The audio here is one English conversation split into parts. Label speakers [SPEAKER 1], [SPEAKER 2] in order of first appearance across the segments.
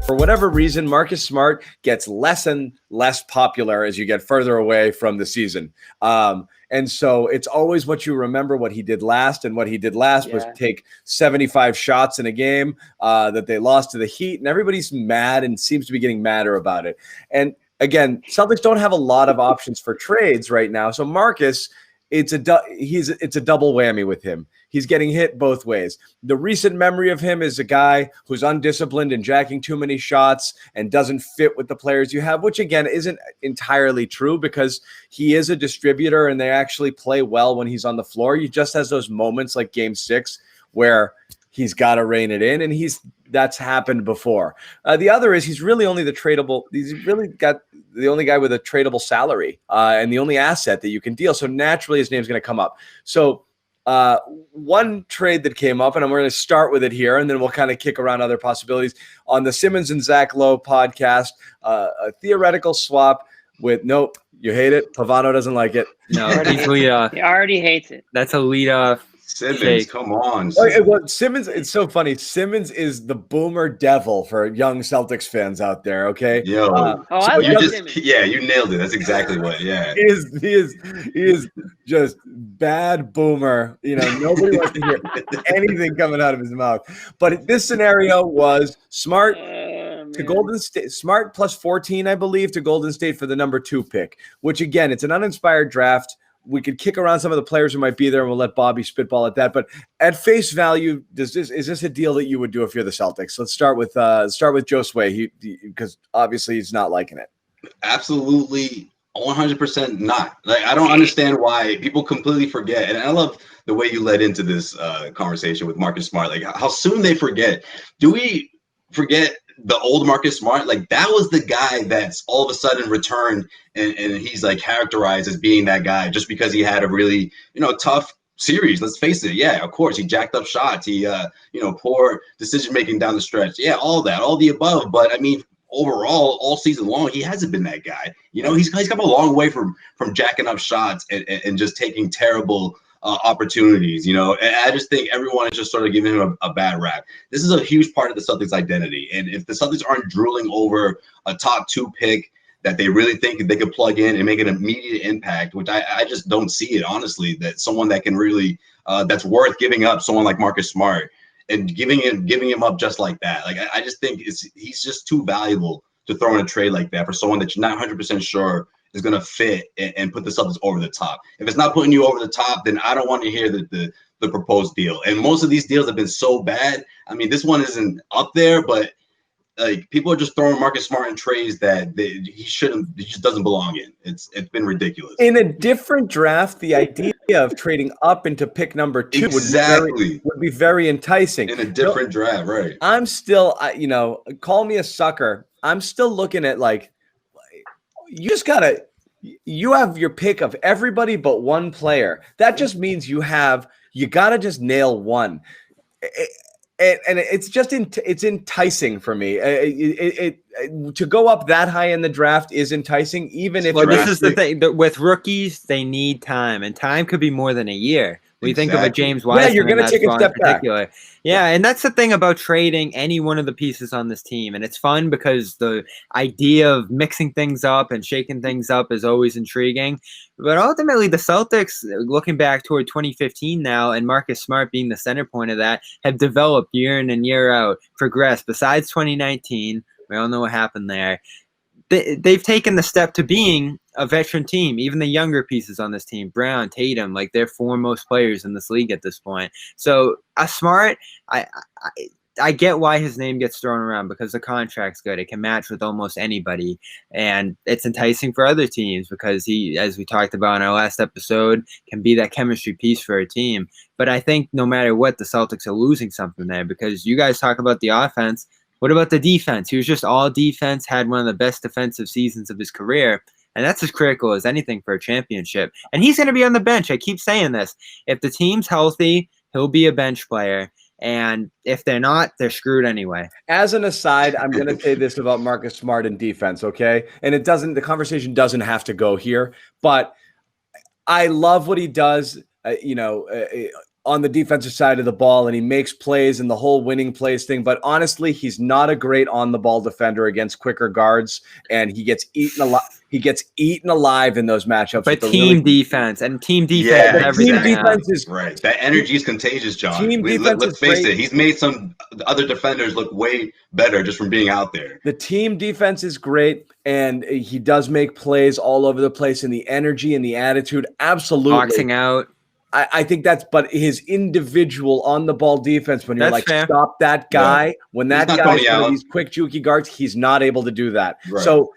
[SPEAKER 1] For whatever reason, Marcus Smart gets less and less popular as you get further away from the season. And so it's always what you remember what he did last. And what he did last was take 75 shots in a game that they lost to the Heat. And everybody's mad and seems to be getting madder about it. And again, Celtics don't have a lot of options for trades right now. So Marcus, it's a double whammy with him. He's getting hit both ways. The recent memory of him is a guy who's undisciplined and jacking too many shots and doesn't fit with the players you have, which again isn't entirely true because he is a distributor and they actually play well when he's on the floor. He just has those moments like Game 6 where he's got to rein it in, and that's happened before. The other is he's really only the tradable. He's really got the only guy with a tradable salary and the only asset that you can deal. So naturally, his name's going to come up. So one trade that came up, and I'm going to start with it here, and then we'll kind of kick around other possibilities on the Simmons and Zach Lowe podcast. A theoretical swap with nope, you hate it. Pavano doesn't like it.
[SPEAKER 2] No,
[SPEAKER 3] he already hates it.
[SPEAKER 2] That's a leadoff.
[SPEAKER 4] Simmons, come on.
[SPEAKER 1] Simmons, it's so funny. Simmons is the boomer devil for young Celtics fans out there. Okay.
[SPEAKER 4] Yo,
[SPEAKER 3] I love Simmons.
[SPEAKER 4] You nailed it. That's exactly what. Yeah.
[SPEAKER 1] He is just bad boomer. You know, nobody wants to hear anything coming out of his mouth. But this scenario was Smart to Golden State. Smart plus 14, I believe, to Golden State for the number 2 pick. Which again, it's an uninspired draft. We could kick around some of the players who might be there, and we'll let Bobby spitball at that. But at face value, is this a deal that you would do if you're the Celtics? Let's start with Josue, because obviously he's not liking it.
[SPEAKER 4] Absolutely, 100% not. Like, I don't understand why people completely forget. And I love the way you led into this conversation with Marcus Smart. Like how soon they forget. Do we forget the old Marcus Smart? Like that was the guy that's all of a sudden returned and he's like characterized as being that guy just because he had a really, tough series. Let's face it. Yeah, of course. He jacked up shots. He, poor decision-making down the stretch. Yeah, all that, all the above. But I mean, overall, all season long, he hasn't been that guy. He's come a long way from jacking up shots and just taking terrible opportunities, and I just think everyone is just sort of giving him a bad rap. This is a huge part of the Celtics identity. And if the Celtics aren't drooling over a top 2 pick that they really think they could plug in and make an immediate impact, which I just don't see it, honestly, that someone that can really, that's worth giving up, someone like Marcus Smart and giving him up just like that. Like, I just think he's just too valuable to throw in a trade like that for someone that you're not 100% sure is going to fit and put the Celtics over the top. If it's not putting you over the top, then I don't want to hear the proposed deal. And most of these deals have been so bad. I mean, this one isn't up there, but like people are just throwing Marcus Smart in trades that he just doesn't belong in. It's been ridiculous.
[SPEAKER 1] In a different draft, the idea of trading up into pick number 2 would be very enticing.
[SPEAKER 4] In a different draft, right?
[SPEAKER 1] I'm still, call me a sucker. I'm still looking at like, you have your pick of everybody but one player. That just means you got to just nail one. And it's enticing for me. To go up that high in the draft is enticing, even if.
[SPEAKER 2] Well, this is the thing with rookies, they need time, and time could be more than a year. When you think of a James Wiseman,
[SPEAKER 1] yeah, you're going to take a step back.
[SPEAKER 2] Yeah, and that's the thing about trading any one of the pieces on this team. And it's fun because the idea of mixing things up and shaking things up is always intriguing. But ultimately, the Celtics, looking back toward 2015 now, and Marcus Smart being the center point of that, have developed year in and year out, progressed. Besides 2019, we all know what happened there. They've taken the step to being a veteran team. Even the younger pieces on this team, Brown, Tatum, like they're foremost players in this league at this point. So Smart, I get why his name gets thrown around because the contract's good. It can match with almost anybody, and it's enticing for other teams because he, as we talked about in our last episode, can be that chemistry piece for a team. But I think no matter what, the Celtics are losing something there because you guys talk about the offense. What about the defense? He was just all defense, had one of the best defensive seasons of his career. And that's as critical as anything for a championship. And he's going to be on the bench. I keep saying this. If the team's healthy, he'll be a bench player. And if they're not, they're screwed anyway.
[SPEAKER 1] As an aside, I'm going to say this about Marcus Smart and defense, okay? And the conversation doesn't have to go here. But I love what he does. on the defensive side of the ball, and he makes plays and the whole winning plays thing. But honestly, he's not a great on the ball defender against quicker guards, and he gets eaten a lot. He gets eaten alive in those matchups.
[SPEAKER 2] But team defense and team defense, everything.
[SPEAKER 1] Team defense is
[SPEAKER 4] right. That energy is contagious, John. Let's face it. He's made some other defenders look way better just from being out there.
[SPEAKER 1] The team defense is great, and he does make plays all over the place, and the energy and the attitude, absolutely.
[SPEAKER 2] Boxing out.
[SPEAKER 1] I think but his individual on the ball defense, when you're
[SPEAKER 2] fair.
[SPEAKER 1] Stop that guy, when that guy's one of these quick, jukey guards, he's not able to do that. Right. So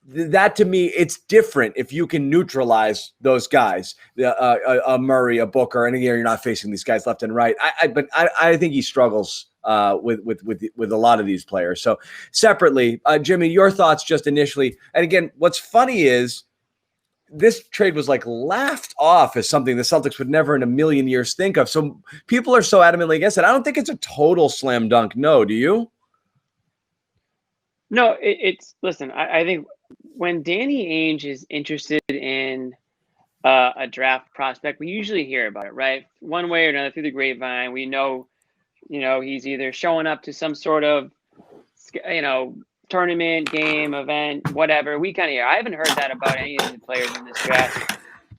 [SPEAKER 1] that to me, it's different if you can neutralize those guys, a Murray, a Booker, and again, you're not facing these guys left and right. But I think he struggles with a lot of these players. So separately, Jimmy, your thoughts just initially. And again, what's funny is, this trade was laughed off as something the Celtics would never in a million years think of. So people are so adamantly against it. I don't think it's a total slam dunk. No, do you?
[SPEAKER 3] No, listen, I think when Danny Ainge is interested in a draft prospect, we usually hear about it, right? One way or another through the grapevine. We know, he's either showing up to some sort of, tournament, game, event, whatever. We kind of hear. I haven't heard that about any of the players in this draft.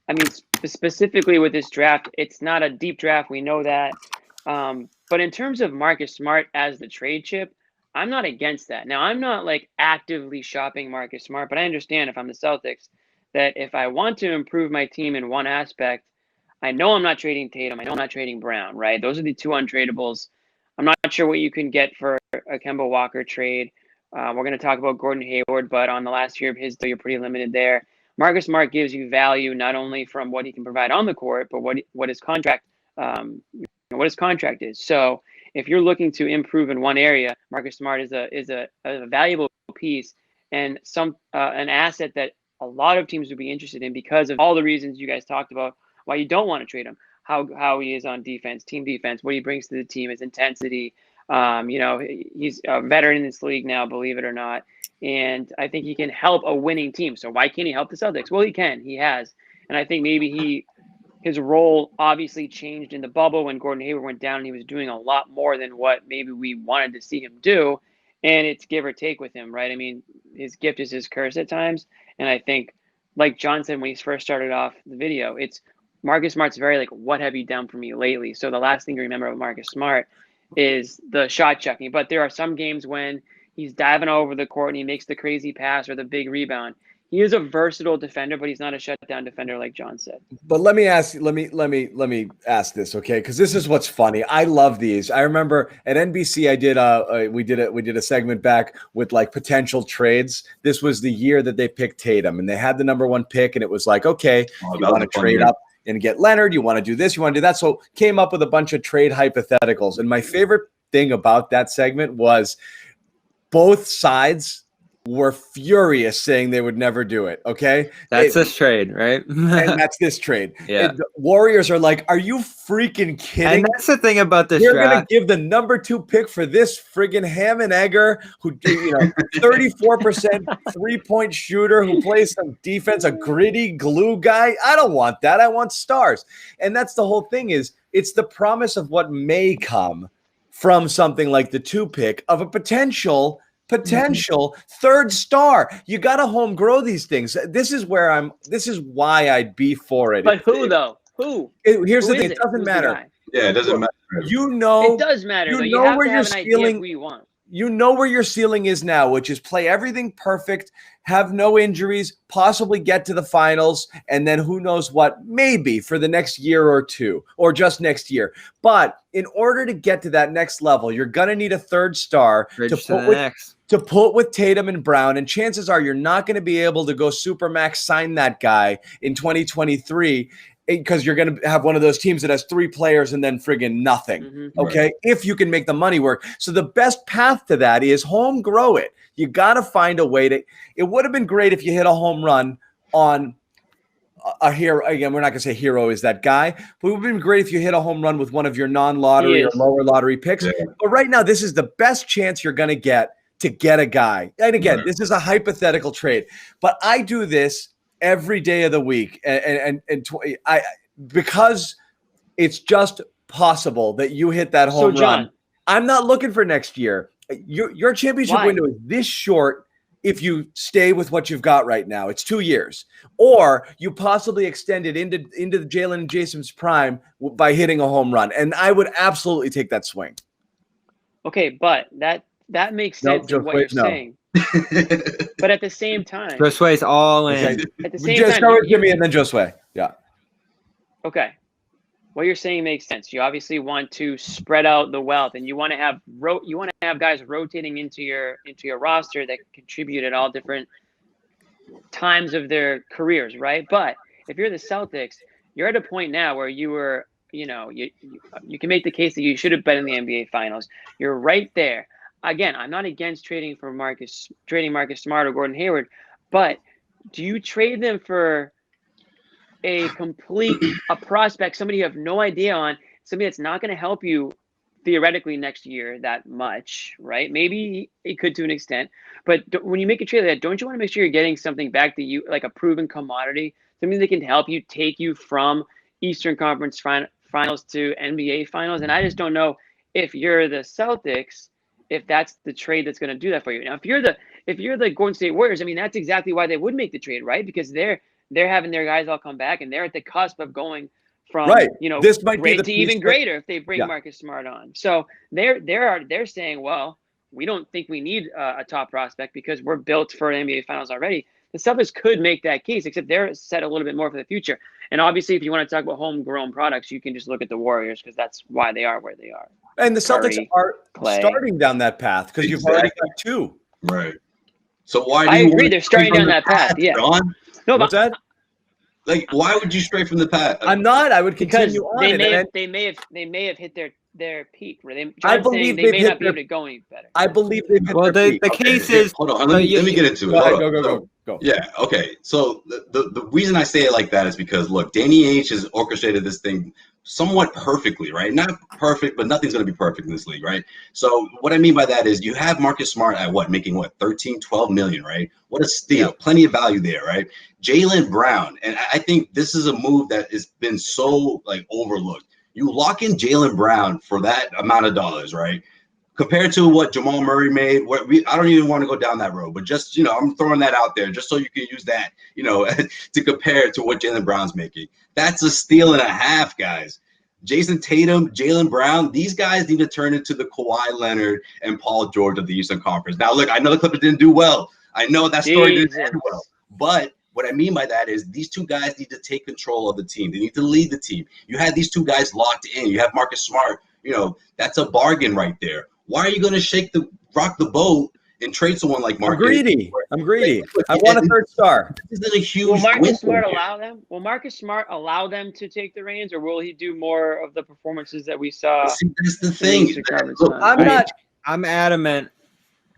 [SPEAKER 3] I mean, specifically with this draft, it's not a deep draft. We know that. But in terms of Marcus Smart as the trade chip, I'm not against that. Now, I'm not actively shopping Marcus Smart, but I understand if I'm the Celtics that if I want to improve my team in one aspect, I know I'm not trading Tatum. I know I'm not trading Brown, right? Those are the two untradables. I'm not sure what you can get for a Kemba Walker trade. We're going to talk about Gordon Hayward, but on the last year of his deal, you're pretty limited there. Marcus Smart gives you value not only from what he can provide on the court, but what his contract is. So if you're looking to improve in one area, Marcus Smart is a valuable piece and an asset that a lot of teams would be interested in because of all the reasons you guys talked about why you don't want to trade him. How he is on defense, team defense, what he brings to the team, his intensity. He's a veteran in this league now, believe it or not. And I think he can help a winning team. So why can't he help the Celtics? Well, he can. He has. And I think maybe his role obviously changed in the bubble when Gordon Hayward went down and he was doing a lot more than what maybe we wanted to see him do. And it's give or take with him, right? I mean, his gift is his curse at times. And I think, like John said when he first started off the video, it's Marcus Smart's very what have you done for me lately? So the last thing you remember of Marcus Smart is the shot checking. But there are some games when he's diving over the court and he makes the crazy pass or the big rebound. He is a versatile defender, but he's not a shutdown defender like John said.
[SPEAKER 1] But let me ask this, okay? Because this is what's funny. I love these. I remember at NBC, we did a segment back with potential trades. This was the year that they picked Tatum, and they had the number one pick, and it was okay, you want to trade up and get Leonard, you want to do this, you want to do that. So came up with a bunch of trade hypotheticals. And my favorite thing about that segment was both sides were furious saying they would never do it. Okay.
[SPEAKER 2] That's this trade, right?
[SPEAKER 1] And that's this trade.
[SPEAKER 2] Yeah.
[SPEAKER 1] And the Warriors are are you freaking kidding?
[SPEAKER 2] And that's the thing about this
[SPEAKER 1] You're going to give the number 2 pick for this friggin' Ham and Egger, who 34% 3-point shooter, who plays some defense, a gritty glue guy. I don't want that. I want stars. And that's the whole thing it's the promise of what may come from something like the 2 pick of a potential third star. You got to home grow these things. This is why I'd be for it.
[SPEAKER 3] But who though? Who?
[SPEAKER 1] Here's the thing. It doesn't matter.
[SPEAKER 4] Yeah, it doesn't matter.
[SPEAKER 3] It does matter. You know where your ceiling.
[SPEAKER 1] You know where your ceiling is now, which is play everything perfect, have no injuries, possibly get to the finals, and then who knows what, maybe for the next year or two, or just next year. But in order to get to that next level, you're going to need a third star to put with Tatum and Brown. And chances are you're not going to be able to go Supermax sign that guy in 2023 because you're going to have one of those teams that has 3 players and then friggin' nothing. Mm-hmm. Okay. Right. If you can make the money work. So the best path to that is home grow it. You got to find a way it would have been great if you hit a home run on a hero. Again, we're not going to say hero is that guy, but it would have been great if you hit a home run with one of your non-lottery or lower lottery picks. Yeah. But right now, this is the best chance you're going to get a guy. And again, This is a hypothetical trade, but I do this every day of the week. Because It's just possible that you hit that home run. I'm not looking for next year. Your championship window is this short if you stay with what you've got right now. It's 2 years. Or you possibly extend it into Jalen and Jason's prime by hitting a home run. And I would absolutely take that swing.
[SPEAKER 3] Okay, but that makes sense in what you're saying. But at the same time,
[SPEAKER 2] Josue's all in.
[SPEAKER 3] Okay. At the same
[SPEAKER 1] just
[SPEAKER 3] time,
[SPEAKER 1] start with Jimmy and then Josue. Yeah.
[SPEAKER 3] Okay. What you're saying makes sense. You obviously want to spread out the wealth, and you want to have guys rotating into your roster that contribute at all different times of their careers, right? But if you're the Celtics, you're at a point now where you were, you can make the case that you should have been in the NBA Finals. You're right there. Again, I'm not against trading Marcus Smart or Gordon Hayward, but do you trade them for a prospect, somebody you have no idea on, somebody that's not going to help you theoretically next year that much, right? Maybe it could to an extent, but when you make a trade like that, don't you want to make sure you're getting something back to you, like a proven commodity, something that can help you take you from Eastern Conference Finals to NBA Finals? And I just don't know if you're the Celtics, if that's the trade that's going to do that for you. Now, if you're the Golden State Warriors, I mean, that's exactly why they would make the trade, right? Because they're having their guys all come back, and they're at the cusp of going from
[SPEAKER 1] this might be
[SPEAKER 3] to even greater if they bring Marcus Smart on. So they're saying, well, we don't think we need a top prospect because we're built for NBA Finals already. The Celtics could make that case, except they're set a little bit more for the future. And obviously, if you want to talk about homegrown products, you can just look at the Warriors because that's why they are where they are.
[SPEAKER 1] And the Celtics are starting down that path because you've already got two.
[SPEAKER 4] Right. So why do
[SPEAKER 3] I
[SPEAKER 4] you
[SPEAKER 3] agree. They're starting down that path. Yeah.
[SPEAKER 4] John?
[SPEAKER 3] No,
[SPEAKER 1] what's that?
[SPEAKER 4] Like, why would you stray from the path?
[SPEAKER 1] I'm not. I would continue on.
[SPEAKER 3] They may have hit their peak.
[SPEAKER 1] I believe
[SPEAKER 3] they may not be able to go any better.
[SPEAKER 1] I believe they've hit
[SPEAKER 2] their
[SPEAKER 1] peak.
[SPEAKER 2] The case is.
[SPEAKER 4] Hold on. Let me get into it.
[SPEAKER 1] Go.
[SPEAKER 4] Yeah. Okay. So the reason I say it like that is because look, Danny H has orchestrated this thing somewhat perfectly, right? Not perfect, but nothing's going to be perfect in this league, right? So what I mean by that is you have Marcus Smart at making 13, 12 million, right? What a steal. Yeah. Plenty of value there, right? Jaylen Brown. And I think this is a move that has been so overlooked. You lock in Jaylen Brown for that amount of dollars, right? Compared to what Jamal Murray made, I don't even want to go down that road, but just, I'm throwing that out there just so you can use that, to compare to what Jaylen Brown's making. That's a steal and a half, guys. Jason Tatum, Jaylen Brown, these guys need to turn into the Kawhi Leonard and Paul George of the Eastern Conference. Now, look, I know the Clippers didn't do well. I know that story didn't end well. But what I mean by that is these two guys need to take control of the team. They need to lead the team. You had these two guys locked in. You have Marcus Smart. That's a bargain right there. Why are you going to rock the boat and trade someone like Marcus?
[SPEAKER 1] I'm greedy. I want a third star.
[SPEAKER 4] This is a huge.
[SPEAKER 3] Will Marcus Smart allow them? Will Marcus Smart allow them to take the reins, or will he do more of the performances that we saw?
[SPEAKER 4] See, that's the thing.
[SPEAKER 1] Look, I'm adamant.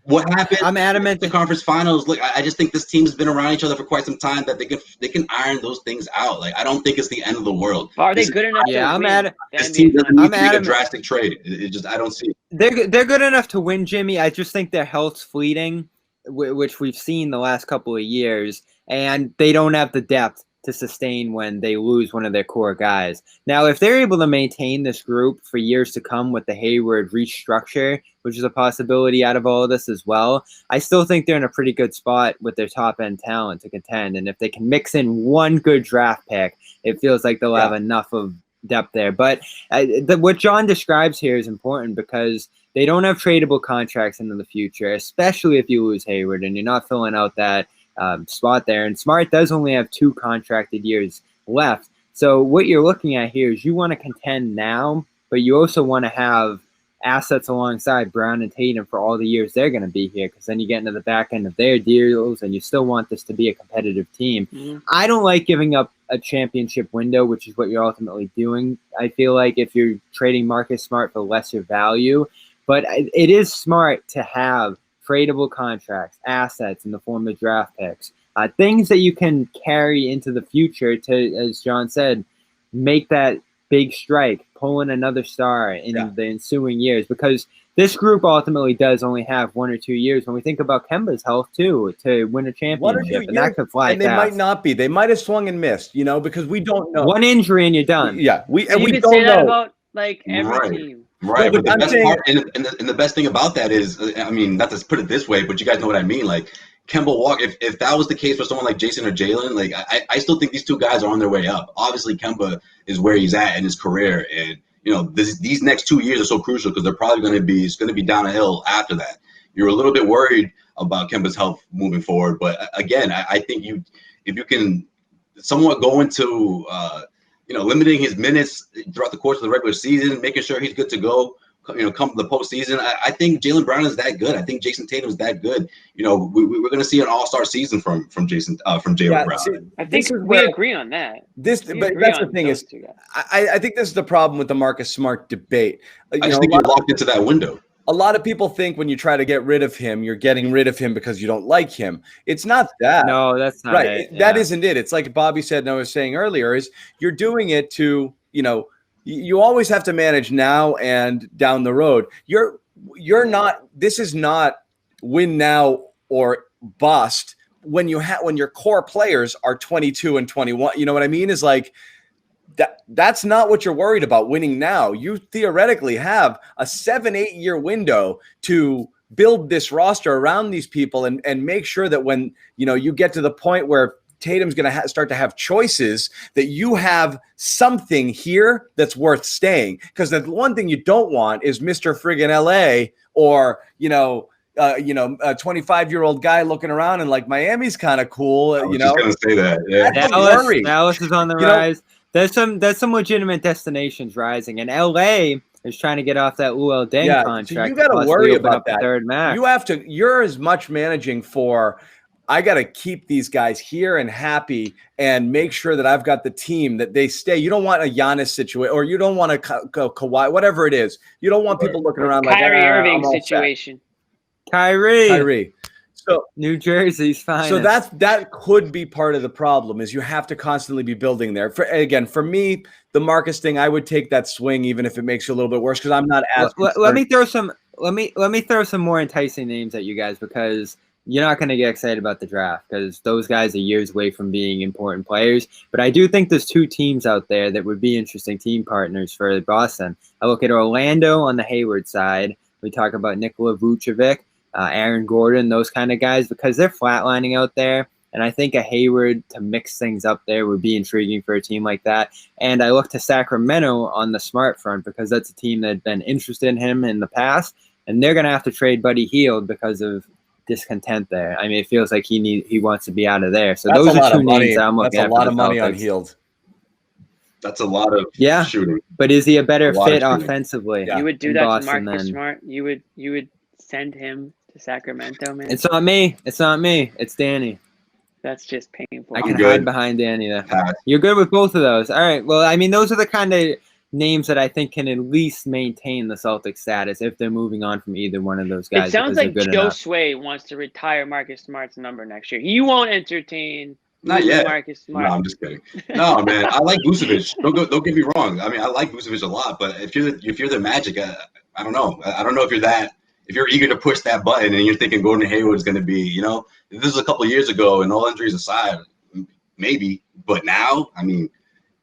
[SPEAKER 4] What happened?
[SPEAKER 2] I'm adamant.
[SPEAKER 4] The conference finals. Look, I just think this team's been around each other for quite some time that they can iron those things out. I don't think it's the end of the world.
[SPEAKER 3] Are they good enough?
[SPEAKER 2] Yeah,
[SPEAKER 3] I'm at it.
[SPEAKER 4] This team doesn't need to make a drastic trade. I don't see it.
[SPEAKER 2] They're good enough to win, Jimmy. I just think their health's fleeting, which we've seen the last couple of years, and they don't have the depth to sustain when they lose one of their core guys. Now, if they're able to maintain this group for years to come with the Hayward restructure, which is a possibility out of all of this as well, I still think they're in a pretty good spot with their top-end talent to contend. And if they can mix in one good draft pick, it feels like they'll have enough of depth there. But what John describes here is important because they don't have tradable contracts into the future, especially if you lose Hayward and you're not filling out that spot there. And Smart does only have 2 contracted years left. So what you're looking at here is you want to contend now, but you also want to have assets alongside Brown and Tatum for all the years they're going to be here, because then you get into the back end of their deals and you still want this to be a competitive team. Mm-hmm. I don't like giving up a championship window, which is what you're ultimately doing. I feel like if you're trading Marcus Smart for lesser value, but it is smart to have tradable contracts, assets in the form of draft picks, things that you can carry into the future to, as John said, make that big strike, pulling another star in
[SPEAKER 1] Yeah.
[SPEAKER 2] the ensuing years, because this group ultimately does only have 1 or 2 years. When we think about Kemba's health too, to win a
[SPEAKER 1] 1 or 2
[SPEAKER 2] championship, and
[SPEAKER 1] years,
[SPEAKER 2] that could fly
[SPEAKER 1] and they
[SPEAKER 2] fast.
[SPEAKER 1] might not be. They might have swung and missed, you know, because we don't know.
[SPEAKER 2] One injury and you're done.
[SPEAKER 1] Yeah, we
[SPEAKER 3] could
[SPEAKER 1] don't
[SPEAKER 3] say that
[SPEAKER 1] know
[SPEAKER 3] about like every
[SPEAKER 4] Right.
[SPEAKER 3] team.
[SPEAKER 4] Right,
[SPEAKER 1] But
[SPEAKER 4] but the
[SPEAKER 1] I'm
[SPEAKER 4] best
[SPEAKER 1] saying-
[SPEAKER 4] part and the best thing about that is, I mean, not to put it this way, but you guys know what I mean. Like Kemba Walker, if that was the case for someone like Jason or Jalen, like I still think these two guys are on their way up. Obviously, Kemba is where he's at in his career, and you know these next 2 years are so crucial because they're probably going to be down a hill after that. You're a little bit worried about Kemba's health moving forward, but again, I think if you can somewhat go into limiting his minutes throughout the course of the regular season, making sure he's good to go, come the postseason. I think Jaylen Brown is that good. I think Jason Tatum is that good. You know, we're going to see an all-star season from Jaylen Brown.
[SPEAKER 1] See,
[SPEAKER 3] I think we agree on that.
[SPEAKER 1] But that's the thing is, I think this is the problem with the Marcus Smart debate.
[SPEAKER 4] I just think you're locked into that window.
[SPEAKER 1] A lot of people think when you try to get rid of him, you're getting rid of him because you don't like him. It's not that.
[SPEAKER 2] No, that's not
[SPEAKER 1] right.
[SPEAKER 2] it.
[SPEAKER 1] That isn't it. It's like Bobby said and I was saying earlier, is you're doing it to, you always have to manage now and down the road. You're not, this is not win now or bust when your core players are 22 and 21. You know what I mean? Is like, that's not what you're worried about winning now. You theoretically have a 7-8 year window to build this roster around these people and make sure that when you get to the point where Tatum's going to start to have choices, that you have something here that's worth staying. Because the one thing you don't want is Mr. Friggin' LA or a 25-year-old guy looking around and like Miami's kind of cool.
[SPEAKER 4] I was just going to say that. Yeah.
[SPEAKER 2] Dallas is on the rise. There's some legitimate destinations rising, and LA is trying to get off that Luol Deng contract.
[SPEAKER 1] So you got to worry about that.
[SPEAKER 2] Third max.
[SPEAKER 1] You're as much managing for, I got to keep these guys here and happy and make sure that I've got the team that they stay. You don't want a Giannis situation, or you don't want a Kawhi, whatever it is. You don't want people looking around like
[SPEAKER 3] Kyrie Irving situation.
[SPEAKER 2] Kyrie.
[SPEAKER 1] So
[SPEAKER 2] New Jersey's fine.
[SPEAKER 1] So that could be part of the problem, is you have to constantly be building there. For me, the Marcus thing, I would take that swing even if it makes you a little bit worse, because I'm not as
[SPEAKER 2] let me throw some more enticing names at you guys, because you're not going to get excited about the draft because those guys are years away from being important players. But I do think there's two teams out there that would be interesting team partners for Boston. I look at Orlando on the Hayward side. We talk about Nikola Vucevic, Aaron Gordon, those kind of guys, because they're flatlining out there. And I think a Hayward to mix things up there would be intriguing for a team like that. And I look to Sacramento on the Smart front, because that's a team that had been interested in him in the past. And they're going to have to trade Buddy Hield because of discontent there. I mean, it feels like he wants to be out of there. So those are two names that I'm looking at.
[SPEAKER 1] That's a lot of money on Hield.
[SPEAKER 4] That's a lot of shooting.
[SPEAKER 2] But is he a better fit offensively?
[SPEAKER 3] Yeah. You would do that to Marcus Smart? You would send him to Sacramento, man?
[SPEAKER 2] It's not me. It's Danny.
[SPEAKER 3] That's just painful.
[SPEAKER 2] I can hide behind Danny there. You're good with both of those. All right. Well, I mean, those are the kind of names that I think can at least maintain the Celtics status if they're moving on from either one of those guys.
[SPEAKER 3] It sounds like Josue wants to retire Marcus Smart's number next year. You won't entertain
[SPEAKER 4] Not yet.
[SPEAKER 3] Marcus Smart.
[SPEAKER 4] No, I'm just kidding. No, man, I like Vucevic. Don't get me wrong. I mean, I like Vucevic a lot, but if you're the Magic, I don't know. I don't know if you're eager to push that button and you're thinking Gordon Hayward is going to be, if this was a couple of years ago and all injuries aside, maybe. But now, I mean,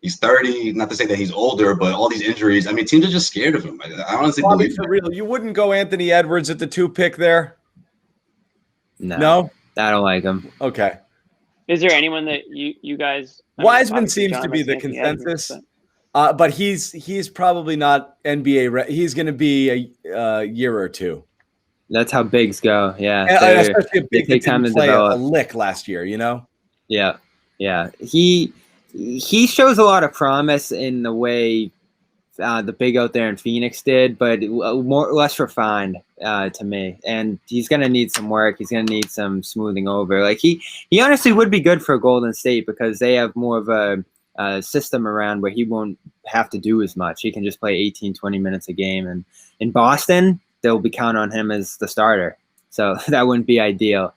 [SPEAKER 4] he's 30. Not to say that he's older, but all these injuries. I mean, teams are just scared of him. I honestly believe
[SPEAKER 1] for real. You wouldn't go Anthony Edwards at the 2 pick there?
[SPEAKER 2] No, I don't like him.
[SPEAKER 1] Okay.
[SPEAKER 3] Is there anyone that you guys?
[SPEAKER 1] Wiseman seems to be the consensus, but he's probably not NBA. He's going to be a year or two.
[SPEAKER 2] That's how bigs go. Yeah,
[SPEAKER 1] especially a big
[SPEAKER 2] take time to develop.
[SPEAKER 1] A lick last year.
[SPEAKER 2] Yeah. He shows a lot of promise in the way the big out there in Phoenix did, but less refined to me. And he's going to need some work. He's going to need some smoothing over. Like he honestly would be good for Golden State because they have more of a system around where he won't have to do as much. He can just play 18, 20 minutes a game. And in Boston, they'll be counting on him as the starter. So that wouldn't be ideal.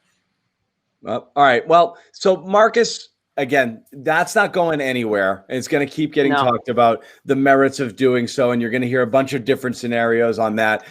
[SPEAKER 1] All right. Well, so Marcus, again, that's not going anywhere. And it's going to keep getting
[SPEAKER 3] No.
[SPEAKER 1] talked about, the merits of doing so. And you're going to hear a bunch of different scenarios on that.